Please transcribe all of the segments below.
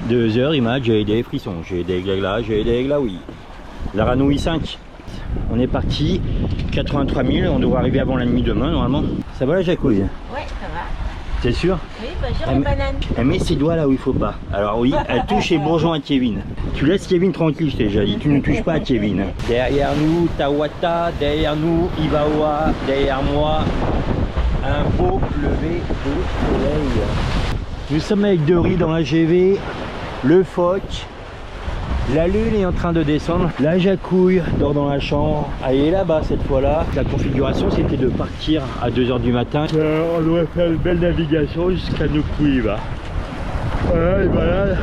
2 heures, Imad, j'ai des frissons, j'ai des glaglas, j'ai des glaouis. La Ranouille 5. On est parti, 83 000, on devrait arriver avant la nuit demain normalement. Ça va la jacouille? Ouais, ça va. C'est sûr? Oui, bah j'ai une banane. Elle met ses doigts là où il faut pas. Alors oui, elle touche les bourgeons à Kevin. Tu laisses Kevin tranquille, je t'ai déjà dit. Tu ne touches pas à Kevin. Derrière nous, Tawata. Derrière nous, Ibawa. Derrière moi, un beau lever de soleil. Nous sommes avec Dory dans la GV. Le phoque. La lune est en train de descendre. La jacouille dort dans la chambre. Elle est là-bas cette fois-là. La configuration, c'était de partir à 2 h du matin. On doit faire une belle navigation jusqu'à Nukuiva. Voilà, et voilà.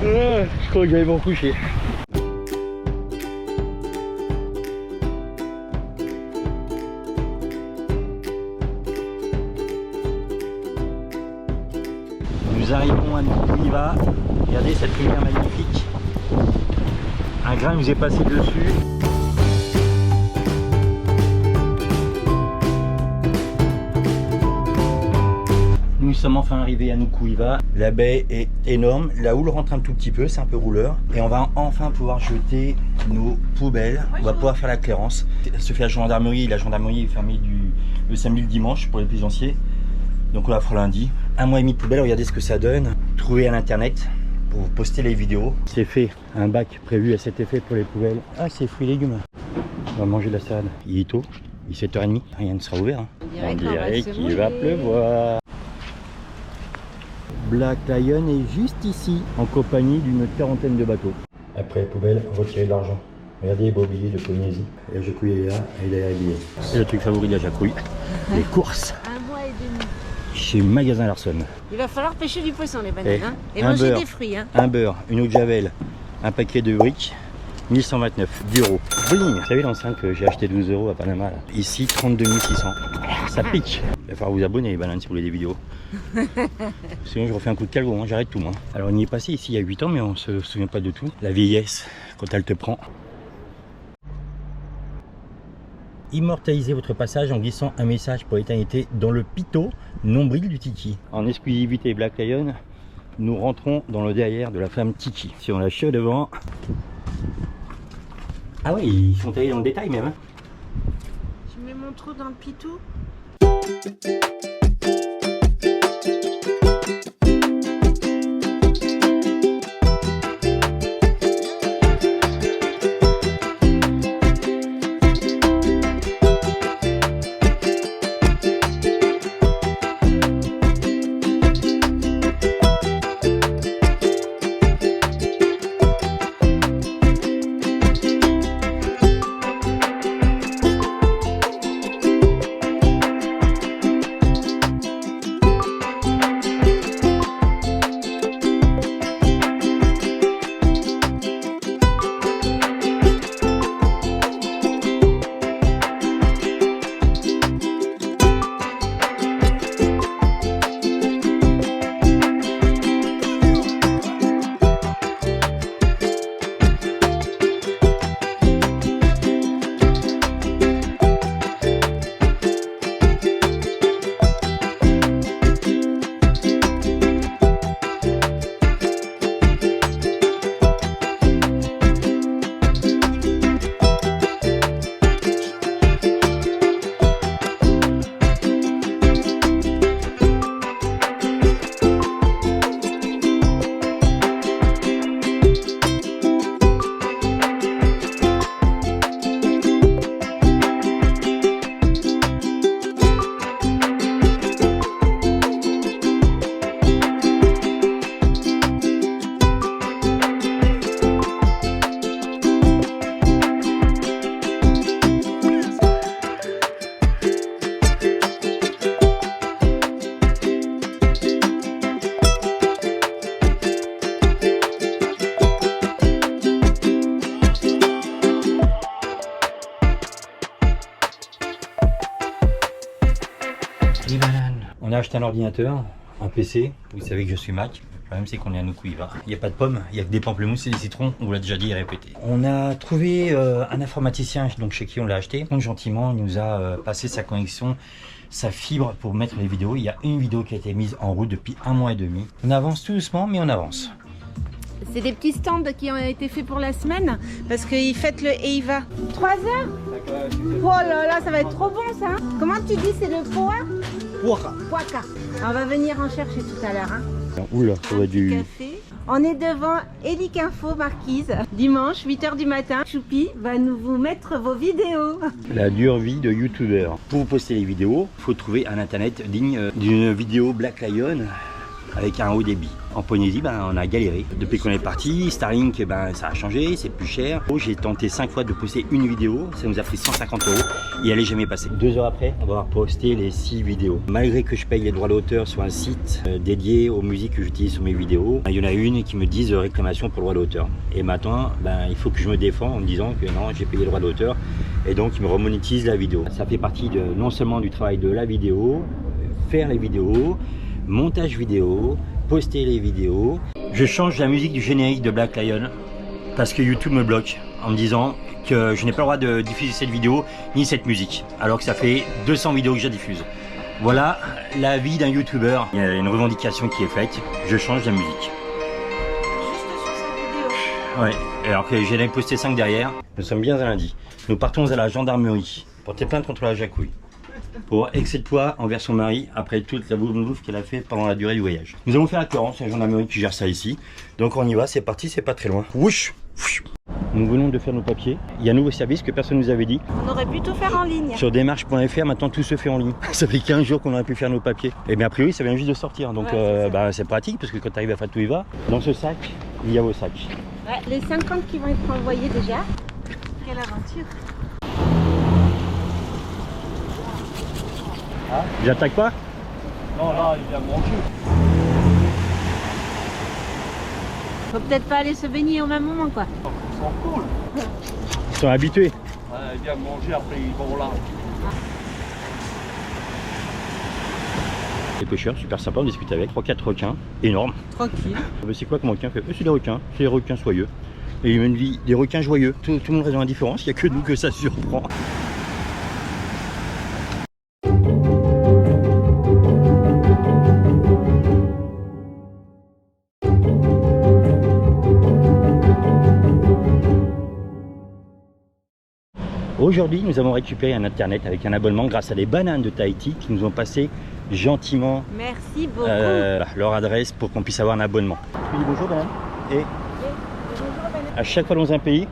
Je crois que j'allais m'en coucher. Nous arrivons à Nukuiva. Regardez cette lumière magnifique. Un grain nous est passé dessus. Nous sommes enfin arrivés à Nukuiva. La baie est énorme. La houle rentre un tout petit peu, c'est un peu rouleur. Et on va enfin pouvoir jeter nos poubelles. On va pouvoir faire la clairance. Ça se fait à la gendarmerie. La gendarmerie est fermée le samedi et le dimanche pour les plaisanciers. Donc on la fera lundi. 1 mois et demi de poubelle, regardez ce que ça donne. Trouvé à l'internet pour poster les vidéos. C'est fait, un bac prévu à cet effet pour les poubelles. Ah, c'est fruits et légumes. On va manger de la salade. Il est tôt, il est 7h30, rien ne sera ouvert. On dirait qu'il va pleuvoir. Black Lion est juste ici, en compagnie d'une quarantaine de bateaux. Après les poubelles, retirer de l'argent. Regardez les beaux billets de Polynésie. Et la jacouille est là, et il est habillé. C'est le truc favori de la jacouille, les courses. 1 mois et demi. Chez Magasin Larson. Il va falloir pêcher du poisson, les bananes, hein, et manger des fruits. Hein. Un beurre, une eau de javel, un paquet de briques, 1129 d'euros. Bling. Vous savez l'enceinte que j'ai acheté 12 € à Panama là. Ici 32 600. Ça pique. Il va falloir vous abonner les bananes si vous voulez des vidéos. Sinon je refais un coup de calvo, hein. J'arrête tout moi. Alors on y est passé ici il y a 8 ans mais on se souvient pas de tout. La vieillesse quand elle te prend. Immortalisez votre passage en glissant un message pour l'éternité dans le pito nombril du Tiki. En exclusivité Black Lion, nous rentrons dans le derrière de la femme Tiki. Si on la chie devant. Ah oui, ils sont allés dans le détail même. Hein. Je mets mon trou dans le pitou. On a acheté un ordinateur, un PC, vous savez que je suis Mac. problème c'est qu'on est à Nukuiva. Il n'y a pas de pommes, il n'y a que des pamplemousses et des citrons, on vous l'a déjà dit et répété. On a trouvé un informaticien donc chez qui on l'a acheté. Donc gentiment il nous a passé sa connexion, sa fibre pour mettre les vidéos. Il y a une vidéo qui a été mise en route depuis 1 mois et demi. On avance tout doucement mais on avance. C'est des petits stands qui ont été faits pour la semaine parce qu'ils fêtent le EIVA. 3 heures. Oh là là, ça va être trop bon ça. Comment tu dis, c'est le poa? Poaka. On va venir en chercher tout à l'heure. Hein. Oula, ça va du café. On est devant Elic Info Marquise. Dimanche, 8 h du matin. Choupi va vous mettre vos vidéos. La dure vie de youtubeur. Pour poster les vidéos, il faut trouver un internet digne d'une vidéo Black Lion avec un haut débit. En Polynésie, on a galéré. Depuis qu'on est parti, Starlink, ça a changé, c'est plus cher. J'ai tenté 5 fois de poster une vidéo, ça nous a pris 150 € et elle n'est jamais passée. 2 heures après, on va avoir posté les 6 vidéos. Malgré que je paye les droits d'auteur sur un site dédié aux musiques que j'utilise sur mes vidéos, il y en a une qui me dit réclamation pour le droit d'auteur. Et maintenant, il faut que je me défends en me disant que non, j'ai payé le droit d'auteur et donc ils me remonétisent la vidéo. Ça fait partie non seulement du travail de la vidéo, faire les vidéos, montage vidéo, poster les vidéos. Je change la musique du générique de Black Lion parce que YouTube me bloque en me disant que je n'ai pas le droit de diffuser cette vidéo ni cette musique alors que ça fait 200 vidéos que je diffuse. Voilà la vie d'un youtubeur. Il y a une revendication qui est faite, je change la musique. Juste sur cette vidéo. Ouais, alors que j'allais poster 5 derrière. Nous sommes bien à lundi. Nous partons à la gendarmerie porter plainte contre la jacouille pour excès de poids envers son mari après toute la bouffe qu'elle a fait pendant la durée du voyage. Nous avons fait la Coran, c'est la gendarmerie qui gère ça ici. Donc on y va, c'est parti, c'est pas très loin. Wouch. Nous venons de faire nos papiers. Il y a un nouveau service que personne ne nous avait dit. On aurait pu tout faire en ligne. Sur démarche.fr, maintenant tout se fait en ligne. Ça fait 15 jours qu'on aurait pu faire nos papiers. Et bien a priori, ça vient juste de sortir. Donc c'est pratique parce que quand tu arrives à Fatouiva, dans ce sac, il y a vos sacs. Ouais, les 50 qui vont être envoyés déjà. Quelle aventure. Ah, j'attaque pas? Non, là, il vient manger. Faut peut-être pas aller se baigner au même moment, quoi. Ils sont cool. Ils sont habitués. Ouais, il vient manger, après ils vont là. Les pêcheurs, super sympa, on discute avec 3-4 requins, énormes. Tranquille. C'est quoi comme requin? C'est des requins, c'est des requins soyeux. Et il me dit des requins joyeux. Tout le monde reste dans l'indifférence, il n'y a que nous que ça surprend. Aujourd'hui, nous avons récupéré un internet avec un abonnement grâce à des bananes de Tahiti qui nous ont passé gentiment Merci beaucoup. leur adresse pour qu'on puisse avoir un abonnement. Je dis bonjour banane. Et à chaque fois dans un pays,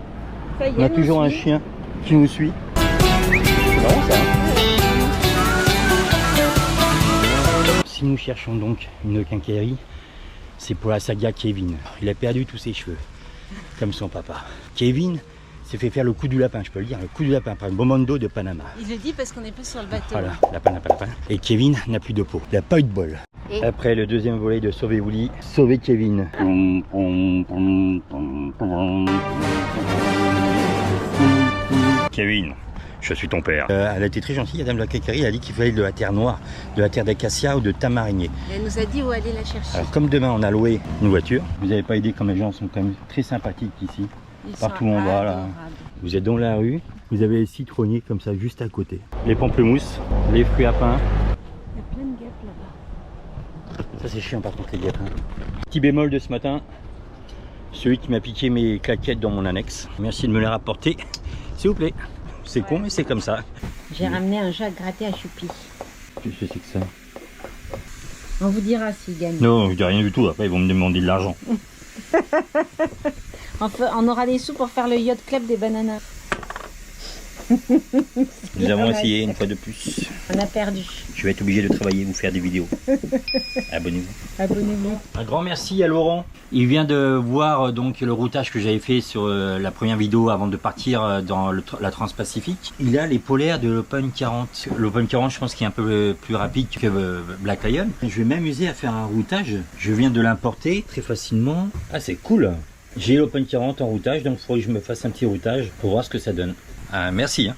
on a toujours un chien qui nous suit. C'est marrant ça. Si nous cherchons donc une quincaillerie, c'est pour la saga Kevin. Il a perdu tous ses cheveux, comme son papa. Kevin s'est fait faire le coup du lapin, je peux le dire, le coup du lapin par le Bomondo de Panama. Il le dit parce qu'on est plus sur le bateau. Voilà, lapin. Et Kevin n'a plus de peau, il n'a pas eu de bol. Et après le deuxième volet de Sauver Willy, Sauver Kevin. Kevin, je suis ton père. Elle a été très gentille, Madame la quincaillerie, elle a dit qu'il fallait de la terre noire, de la terre d'acacia ou de thym marinier. Elle nous a dit où aller la chercher. Alors comme demain on a loué une voiture, vous n'avez pas aidé comme les gens sont quand même très sympathiques ici. Partout où on va là. Vous êtes dans la rue, vous avez les citronniers comme ça juste à côté. Les pamplemousses, les fruits à pain. Il y a plein de guêpes là-bas. Ça c'est chiant par contre les guêpes. Petit bémol de ce matin, celui qui m'a piqué mes claquettes dans mon annexe. Merci de me les rapporter, s'il vous plaît. C'est con mais c'est comme ça. J'ai ramené un Jacques gratté à Choupi. Qu'est-ce que c'est que ça? On vous dira s'il gagne. Non, je dis rien du tout, après ils vont me demander de l'argent. On aura des sous pour faire le yacht club des bananas. Nous avons essayé une fois de plus. On a perdu. Je vais être obligé de travailler, vous faire des vidéos. Abonnez-vous. Abonnez-vous. Un grand merci à Laurent. Il vient de voir donc le routage que j'avais fait sur la première vidéo avant de partir dans la Transpacifique. Il a les polaires de l'Open 40. L'Open 40, je pense qu'il est un peu plus rapide que Black Lion. Je vais m'amuser à faire un routage. Je viens de l'importer très facilement. Ah, c'est cool. J'ai l'Open 40 en routage, donc il faudrait que je me fasse un petit routage pour voir ce que ça donne. Ah, merci. Hein.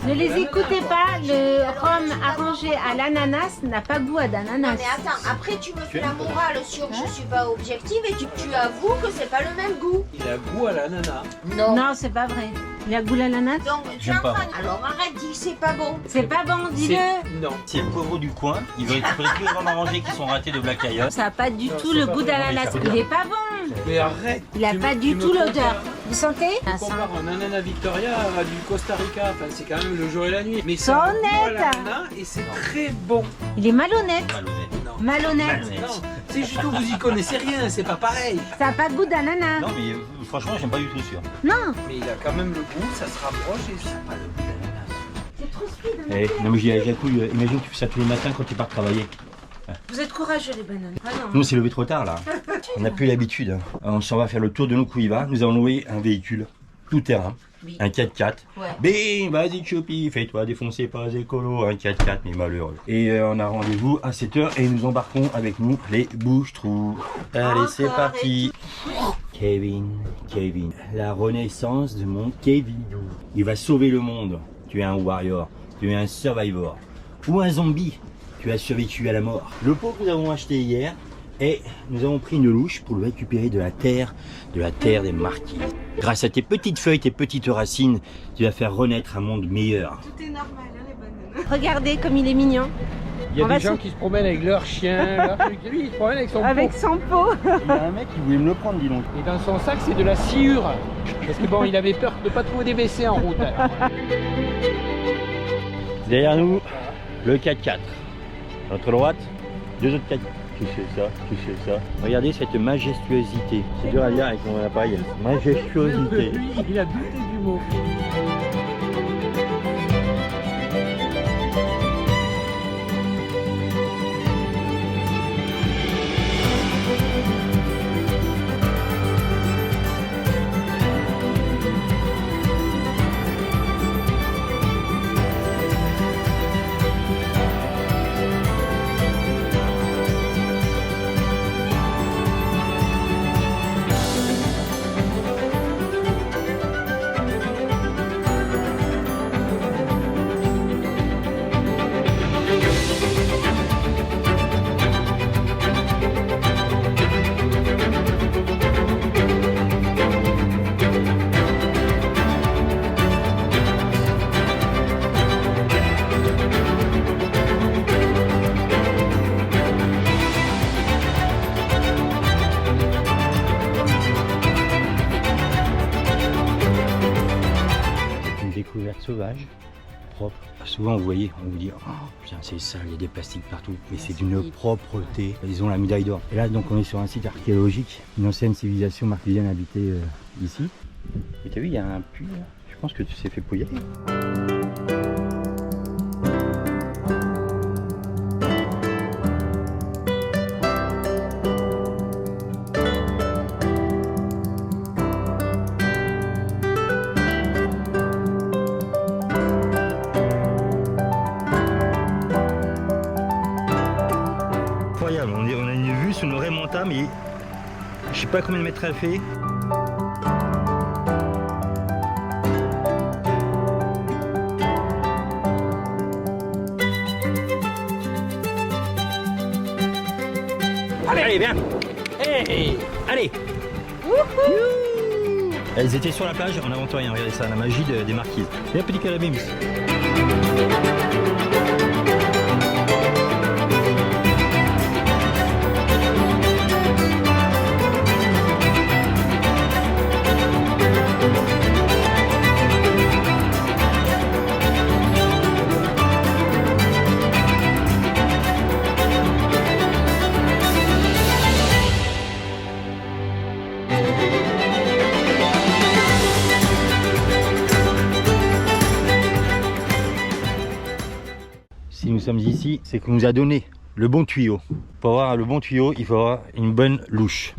Ne les écoutez pas, le rhum arrangé à l'ananas n'a pas goût à d'ananas. Non mais attends, après tu me fais la morale sur je suis pas objective et tu avoues que c'est pas le même goût. Il a goût à l'ananas. Non, c'est pas vrai. Il a goût à l'ananas. Donc tu es J'aime en pas. train de... Alors arrête, dis que c'est pas bon. C'est pas bon, dis-le. Non. C'est le pauvre du coin. Il va récupérer tous les rhums arrangés qui sont ratés de Black Lion. Ça a pas du tout c'est le pas goût bon, d'ananas. mais ça Il est pas bon. Mais arrête. Il a pas du tout l'odeur. Vous sentez? On compare un ananas Victoria à du Costa Rica. Enfin, c'est quand même le jour et la nuit. Mais Sois ça a goût à honnête. l'ananas et c'est très bon. Il est malhonnête. Malhonnête. Non. Malhonnête. Malhonnête. Non, c'est juste que vous y connaissez rien, c'est pas pareil. Ça a pas de goût d'ananas. Non, mais franchement, j'aime pas du tout sûr. Non. Mais il a quand même le goût, ça se rapproche et ça. Pas le goût d'ananas. C'est trop speed. Eh, non mais Jacouille, imagine que tu fais ça tous les matins quand tu pars travailler. Vous êtes courageux les bananes. Ah non. Nous on s'est levé trop tard là. On n'a plus l'habitude. Hein. On s'en va faire le tour de nos Couiva. Nous avons loué un véhicule tout terrain. Oui. Un 4x4. Ouais. Bing, vas-y Choupi, fais-toi défoncer par les écolos. Un 4x4 mais malheureux. Et on a rendez-vous à 7h et nous embarquons avec nous les bouches-trous. Allez c'est Encore parti. Kevin, la renaissance de mon Kevin. Il va sauver le monde. Tu es un warrior, tu es un survivor. Ou un zombie, tu as survécu à la mort. Le pot que nous avons acheté hier, et nous avons pris une louche pour le récupérer de la terre des marquises. Grâce à tes petites feuilles, tes petites racines, tu vas faire renaître un monde meilleur. Tout est normal, hein, les bananes. Regardez comme il est mignon. Il y On a va des gens se- qui se promènent avec leur chien, leur truc. Lui, il se promène avec son Avec pot. son pot. Il y a un mec qui voulait me le prendre, dis donc. Et dans son sac, c'est de la sciure. Parce que bon, il avait peur de ne pas trouver des WC en route. Derrière nous, le 4x4. À notre droite, deux autres 4x4. Tu sais ça. Regardez cette majestuosité. C'est dur à dire avec mon appareil. Majestuosité. Lui, il a douté du mot. Une découverte sauvage, propre. Souvent, vous voyez, on vous dit, oh putain, c'est sale, il y a des plastiques partout. Mais c'est d'une propreté. Ils ont la médaille d'or. Et là, donc, on est sur un site archéologique. Une ancienne civilisation marquisienne habitait ici. Et t'as vu, il y a un puits là. Je pense que tu s'est fait pouiller. Incroyable, on a une vue sur nos remontas, mais je sais pas combien de mètres elle fait. Allez, viens. Hey, allez. Elles étaient sur la plage, on n'invente rien, regardez ça, la magie des marquises. Et un petit carabims. Si nous sommes ici, c'est qu'on nous a donné le bon tuyau. Pour avoir le bon tuyau, il faut avoir une bonne louche.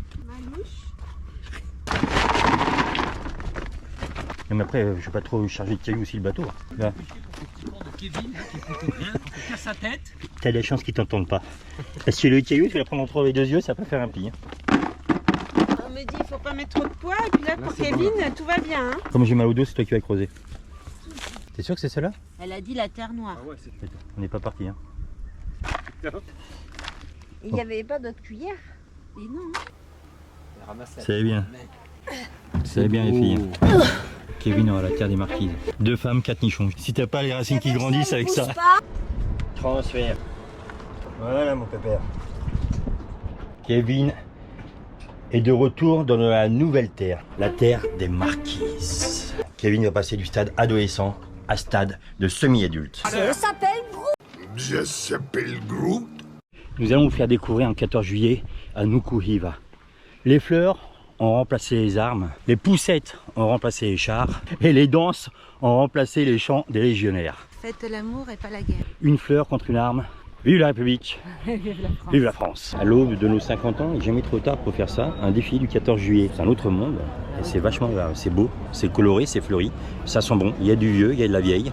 Non, mais après, je ne vais pas trop charger de cailloux aussi le bateau. Là. sa tête. T'as de la chance qu'ils t'entendent pas. Parce que le caillou, tu vas le prendre entre les deux yeux, ça va pas faire un pli. On me dit il faut pas mettre trop de poids et puis là pour c'est Kevin tout va bien. Hein. Comme j'ai mal au dos, c'est toi qui vas creuser. T'es sûr que c'est celle-là? Elle a dit la terre noire. On n'est pas parti. Hein. Il n'y avait pas d'autres cuillères. Et non. C'est bien. C'est bien les filles. Kevin aura la terre des marquises. 2 femmes, 4 nichons. Si t'as pas les racines qui grandissent avec ça. Transfert. Voilà mon pépère. Kevin est de retour dans la nouvelle terre, la terre des marquises. Kevin va passer du stade adolescent à stade de semi-adulte. Ça s'appelle Je s'appelle Groot. Nous allons vous faire découvrir un 14 juillet à Nukuhiva. Les fleurs ont remplacé les armes, les poussettes ont remplacé les chars et les danses ont remplacé les chants des légionnaires. Faites l'amour et pas la guerre. Une fleur contre une arme. Vive la République. Vive la France. Vive la France. À l'aube de nos 50 ans, il n'est jamais trop tard pour faire ça. Un défi du 14 juillet. C'est un autre monde. Et c'est vachement, c'est beau, c'est coloré, c'est fleuri. Ça sent bon. Il y a du vieux, il y a de la vieille.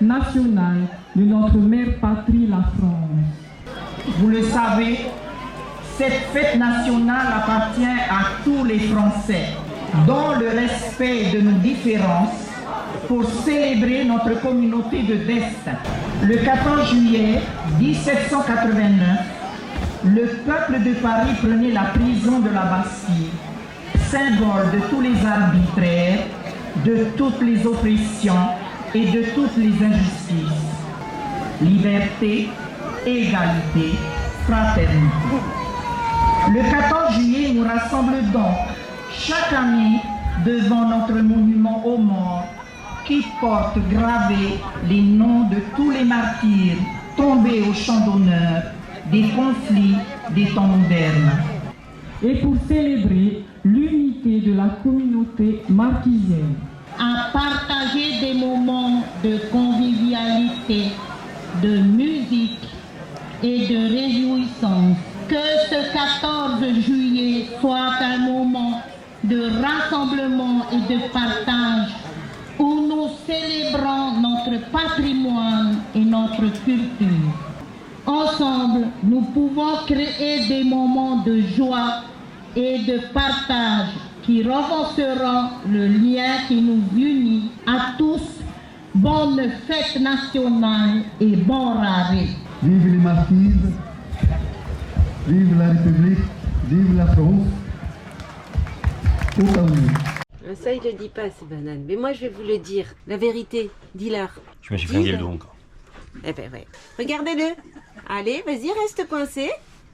nationale de notre mère patrie, la France. Vous le savez, cette fête nationale appartient à tous les Français, dans le respect de nos différences, pour célébrer notre communauté de destin. Le 14 juillet 1789, le peuple de Paris prenait la prison de la Bastille, symbole de tous les arbitraires, de toutes les oppressions et de toutes les injustices. Liberté, égalité, fraternité. Le 14 juillet nous rassemble donc chaque année devant notre monument aux morts qui porte gravés les noms de tous les martyrs tombés au champ d'honneur des conflits des temps modernes. Et pour célébrer l'unité de la communauté marquisienne. À partager des moments de convivialité, de musique et de réjouissance. Que ce 14 juillet soit un moment de rassemblement et de partage où nous célébrons notre patrimoine et notre culture. Ensemble, nous pouvons créer des moments de joie et de partage qui renforceront le lien qui nous unit à tous. Bonne fête nationale et bon raré. Vive les martyrs, vive la République, vive la France. Au cas où. Ça, il le dit pas, ces bananes. Mais moi, je vais vous le dire. La vérité, dis-leur. Je me suis flingué le dos encore. Eh ben, ouais. Regardez-le. Allez, vas-y, reste coincé.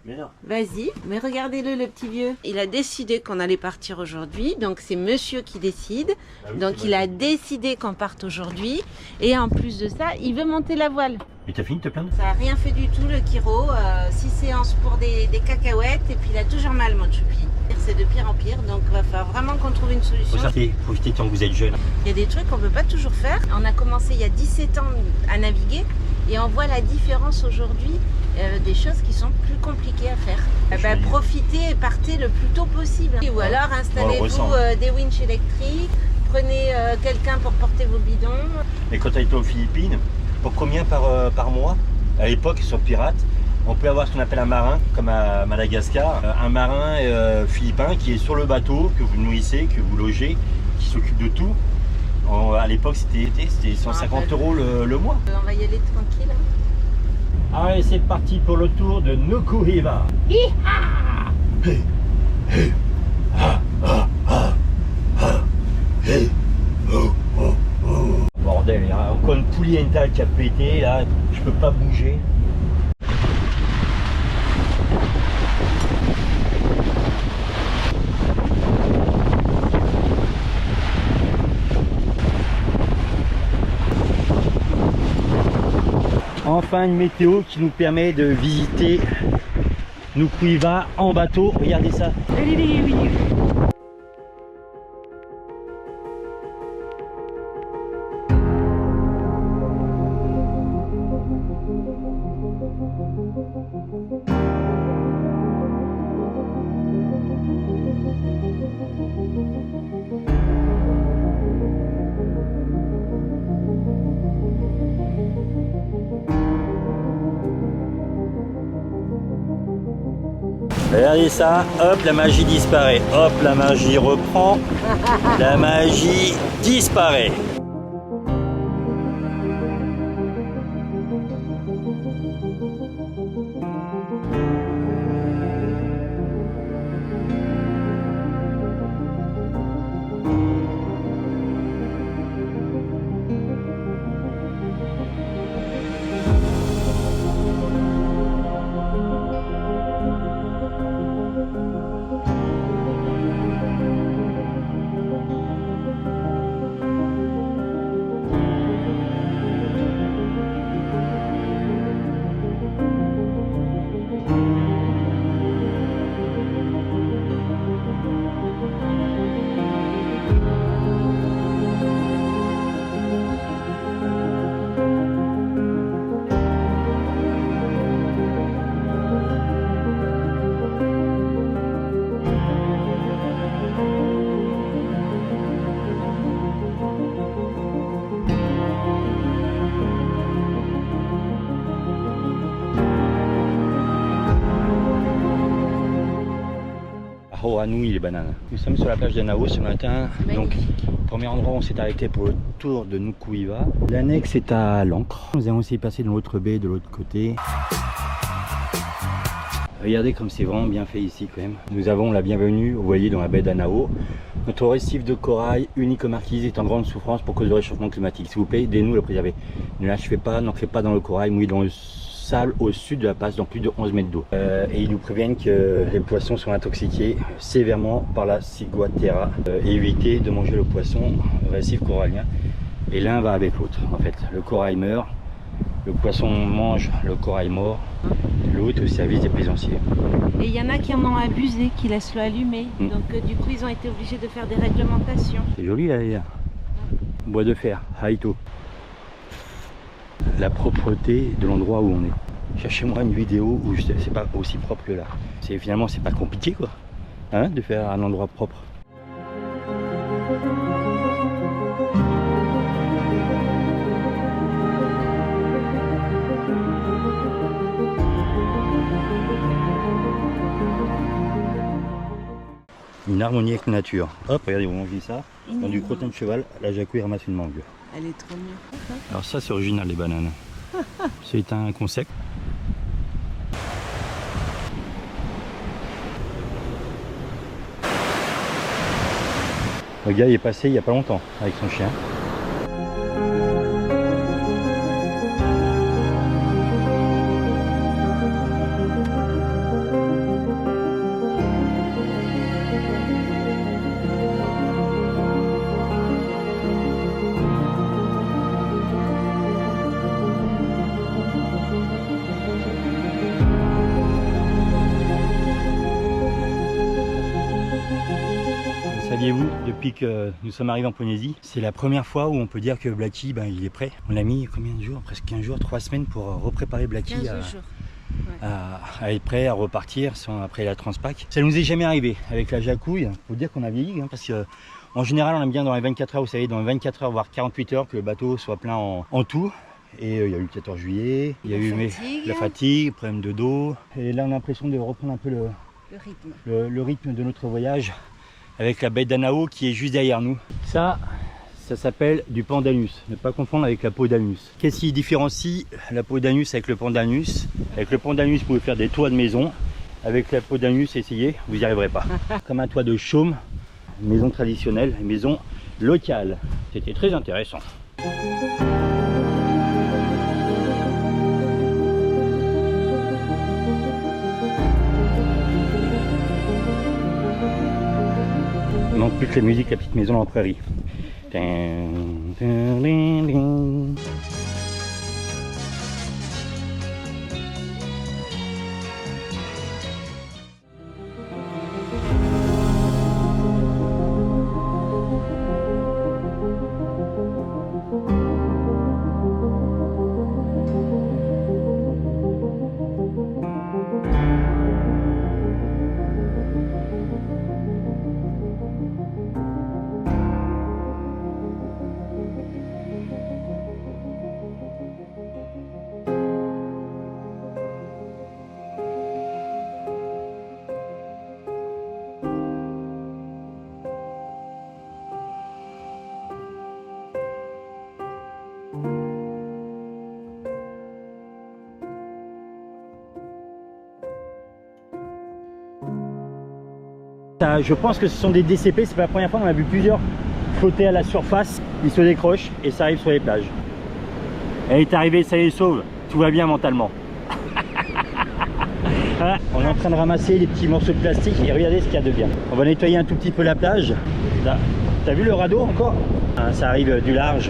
Mais non. Vas-y, mais regardez-le, le petit vieux. Il a décidé qu'on allait partir aujourd'hui, donc c'est monsieur qui décide. Ah oui, donc il a décidé qu'on parte aujourd'hui. Et en plus de ça, il veut monter la voile. Mais t'as fini de te plaindre? Ça n'a rien fait du tout, le Kiro. 6 séances pour des cacahuètes, et puis il a toujours mal, mon choupi. C'est de pire en pire, donc il va falloir vraiment qu'on trouve une solution. Profitez tant que vous êtes jeune. Il y a des trucs qu'on ne peut pas toujours faire. On a commencé il y a 17 ans à naviguer, et on voit la différence aujourd'hui. Des choses qui sont plus compliquées à faire. Profitez et partez le plus tôt possible. Ou alors installez-vous des winches électriques, prenez quelqu'un pour porter vos bidons. Et quand tu été aux Philippines, pour combien par mois? À l'époque, sur Pirate, on peut avoir ce qu'on appelle un marin, comme à Madagascar. Un marin philippin qui est sur le bateau, que vous nourrissez, que vous logez, qui s'occupe de tout. À l'époque, c'était 150 € le mois. On va y aller tranquille. Allez, c'est parti pour le tour de Nukuhiva. Hey, hey, ha, ha, ha, ha, hey, oh, oh, oh. Bordel, il y a encore une poulie intale qui a pété, là, je peux pas bouger. Enfin une météo qui nous permet de visiter Nukuhiva en bateau. Regardez ça. Regardez ça, hop, la magie disparaît. Hop, la magie reprend. La magie disparaît. oh, à nous, les bananes. Nous sommes sur la plage d'Anao ce matin. Donc, premier endroit où on s'est arrêté pour le tour de Nukuiva. L'annexe est à l'ancre. Nous allons essayer de passer de l'autre baie, de l'autre côté. Regardez comme c'est vraiment bien fait ici quand même. Nous avons la bienvenue, vous voyez, dans la baie d'Anao. Notre récif de corail, unique aux Marquises, est en grande souffrance pour cause du réchauffement climatique. S'il vous plaît, aidez-nous à le préserver. Ne l'achevez pas, n'entrez pas dans le corail, mouillé dans le sable au sud de la place, dans plus de 11 mètres d'eau. Et ils nous préviennent que les poissons sont intoxiqués sévèrement par la ciguatera. Évitez de manger le poisson récif corallien. Et l'un va avec l'autre. En fait, le corail meurt, le poisson mange le corail mort, l'autre au service des plaisanciers. Et il y en a qui en ont abusé, qui laissent l'eau allumée. Donc du coup, ils ont été obligés de faire des réglementations. C'est joli là, bois de fer, Haito. La propreté de l'endroit où on est. Cherchez-moi une vidéo où c'est pas aussi propre que là. Finalement, c'est pas compliqué quoi, hein, de faire un endroit propre. Une harmonie avec la nature. Hop, regardez, on vit ça. Dans du crottin de cheval, la Jacouille ramasse une mangue. Elle est trop mieux. Alors ça, c'est original, les bananes. C'est un concept. Le gars il est passé il n'y a pas longtemps avec son chien. Saviez-vous, depuis que nous sommes arrivés en Polynésie, c'est la première fois où on peut dire que Blacky, il est prêt. On a mis combien de jours? Presque 15 jours, 3 semaines pour repréparer Blacky à être prêt à repartir après la Transpac. Ça nous est jamais arrivé avec la Jacouille. Il faut dire qu'on a vieilli, hein, parce que en général on aime bien dans les 24 heures, vous savez, dans les 24 heures voire 48 heures que le bateau soit plein en tout. Et il y a eu le 14 juillet, il y a eu la fatigue, problème de dos. Et là on a l'impression de reprendre un peu le rythme de notre voyage, avec la baie d'Anao qui est juste derrière nous. Ça s'appelle du pandanus. Ne pas confondre avec la peau d'anus. Qu'est-ce qui différencie la peau d'anus avec le pandanus? Avec le pandanus, vous pouvez faire des toits de maison. Avec la peau d'anus, essayez, vous n'y arriverez pas. Comme un toit de chaume, maison traditionnelle, maison locale. C'était très intéressant. Il manque plus que la musique, la petite maison dans la prairie. Je pense que ce sont des DCP, c'est pas la première fois, on a vu plusieurs flotter à la surface, ils se décrochent et ça arrive sur les plages. Elle est arrivée, ça les sauve, tout va bien mentalement. On est en train de ramasser les petits morceaux de plastique et regardez ce qu'il y a de bien. On va nettoyer un tout petit peu la plage. Là, t'as vu le radeau encore? Ça arrive du large.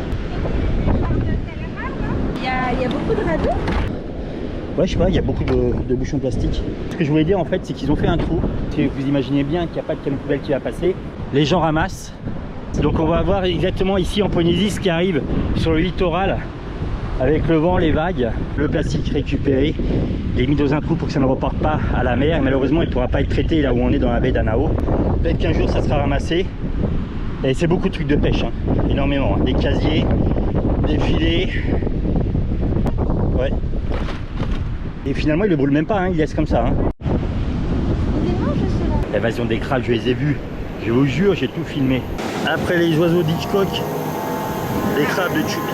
Il y a beaucoup de radeaux? Ouais, je sais pas, il y a beaucoup de bouchons plastiques. Ce que je voulais dire en fait, c'est qu'ils ont fait un trou. Si vous imaginez bien qu'il n'y a pas de camion poubelle qui va passer, les gens ramassent. Donc on va voir exactement ici en Polynésie ce qui arrive sur le littoral avec le vent, les vagues, le plastique récupéré. Il est mis dans un trou pour que ça ne reparte pas à la mer. Malheureusement, il ne pourra pas être traité là où on est dans la baie d'Anao. Peut-être qu'un jour ça sera ramassé. Et c'est beaucoup de trucs de pêche, hein. Énormément. Hein. Des casiers, des filets. Ouais. Et finalement, il le brûle même pas, hein. Il laisse comme ça. Hein. L'invasion des crabes, je les ai vus. Je vous jure, j'ai tout filmé. Après les oiseaux d'Hitchcock, les crabes de Choupi.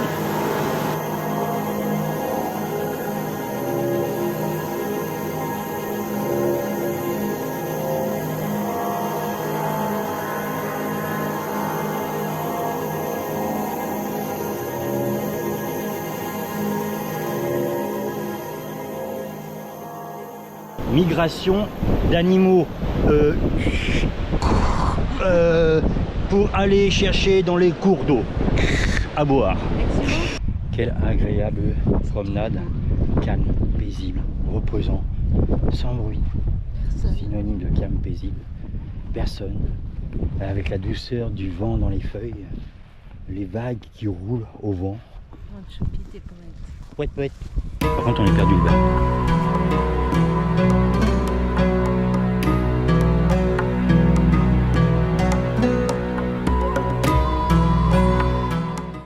Migration d'animaux pour aller chercher dans les cours d'eau à boire. Quelle agréable promenade, calme, paisible, reposant, sans bruit. Synonyme de calme, paisible. Personne, avec la douceur du vent dans les feuilles, les vagues qui roulent au vent. Poète, poète. Par contre, on a perdu le verre.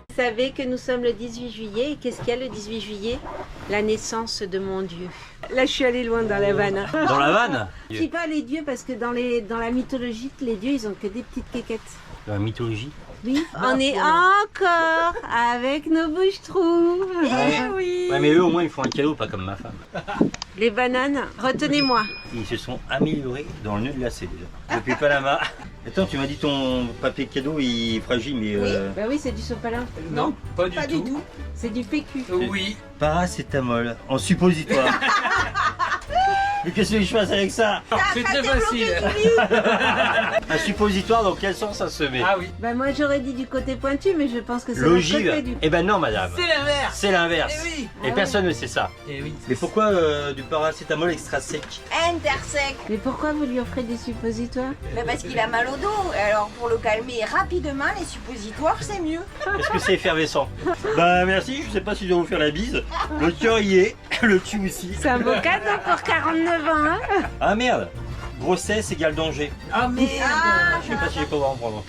Vous savez que nous sommes le 18 juillet et qu'est-ce qu'il y a le 18 juillet? La naissance de mon Dieu. Là je suis allée loin dans la vanne. Dans la vanne? Je dis pas les dieux parce que dans la mythologie, les dieux ils ont que des petites quéquettes. Dans la mythologie? Oui, on est encore avec nos bouches-trous. Eh oui. Ouais, mais eux au moins ils font un cadeau, pas comme ma femme. Les bananes, retenez-moi. Ils se sont améliorés dans le nœud de lacet déjà. Depuis Panama. Attends, tu m'as dit ton papier cadeau il est fragile, mais Bah oui, c'est du sopalin. Non, pas du tout. C'est du PQ. Oui. Paracétamol en suppositoire. Mais qu'est-ce que je fasse avec ça? C'est très facile. Un suppositoire, dans quel sens ça se met? Ah oui. Bah moi j'aurais dit du côté pointu, mais je pense que c'est le L'ogive? côté du... Eh ben non madame. C'est l'inverse. C'est l'inverse. Eh oui. Et Ah personne ne sait ça. Eh oui. Mais pourquoi du paracétamol extra sec? Intersec. Mais pourquoi vous lui offrez des suppositoires? Mais parce qu'il a mal au dos. Alors pour le calmer rapidement, les suppositoires c'est mieux. Est-ce que c'est effervescent? Bah merci, je sais pas si je dois vous faire la bise. Le cœur y est, le cul aussi. C'est un beau cadeau pour 49 ans, hein? Ah merde! Grossesse égale danger. Ah merde. Je sais pas si je vais pouvoir en prendre.